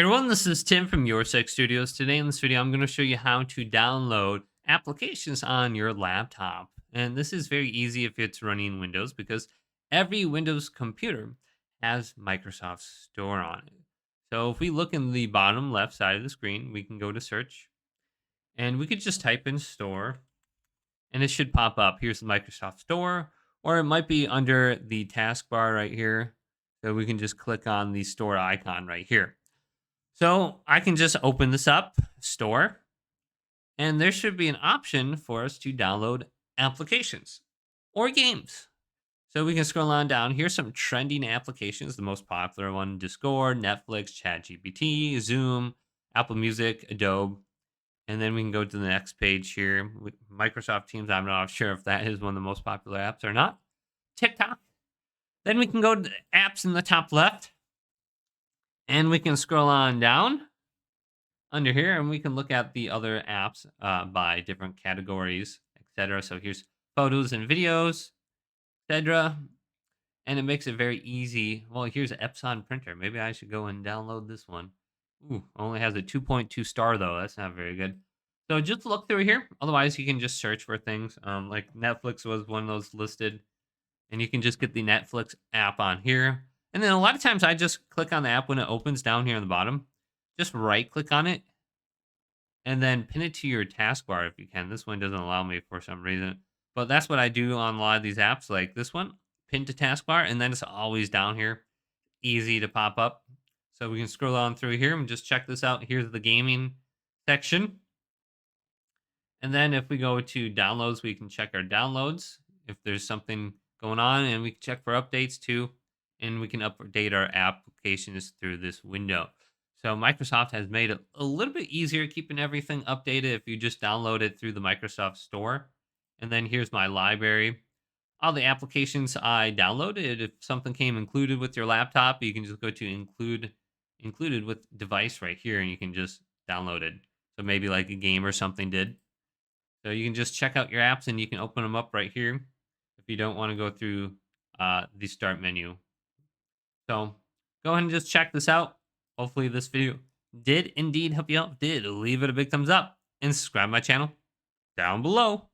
Everyone, this is Tim from Your Sec Studios. Today in this video, I'm going to show you how to download applications on your laptop. And this is very easy if it's running Windows because every Windows computer has Microsoft Store on it. So if we look in the bottom left side of the screen, we can go to search and we could just type in store and it should pop up. Here's the Microsoft Store, or it might be under the taskbar right here. So we can just click on the store icon right here. So I can just open this up, store, and there should be an option for us to download applications or games. So we can scroll on down. Here's some trending applications. The most popular one, Discord, Netflix, ChatGPT, Zoom, Apple Music, Adobe. And then we can go to the next page here with Microsoft Teams. I'm not sure if that is one of the most popular apps or not. TikTok. Then we can go to the apps in the top left. And we can scroll on down under here and we can look at the other apps by different categories, etc. So here's photos and videos, etc. And it makes it very easy. Well, here's an Epson printer. Maybe I should go and download this one. Ooh, only has a 2.2 star though. That's not very good. So just look through here. Otherwise, you can just search for things. Like Netflix was one of those listed, and you can just get the Netflix app on here. And then a lot of times I just click on the app when it opens down here on the bottom. Just right click on it and then pin it to your taskbar if you can. This one doesn't allow me for some reason, but that's what I do on a lot of these apps like this one, pin to taskbar, and then it's always down here, easy to pop up. So we can scroll on through here and just check this out. Here's the gaming section. And then if we go to downloads, we can check our downloads if there's something going on, and we can check for updates too, and we can update our applications through this window. So Microsoft has made it a little bit easier keeping everything updated if you just download it through the Microsoft Store. And then here's my library. All the applications I downloaded, if something came included with your laptop, you can just go to included with device right here and you can just download it. So maybe like a game or something did. So you can just check out your apps and you can open them up right here if you don't want to go through the start menu. So go ahead and just check this out. Hopefully this video did indeed help you out. Did leave it a big thumbs up and subscribe to my channel down below.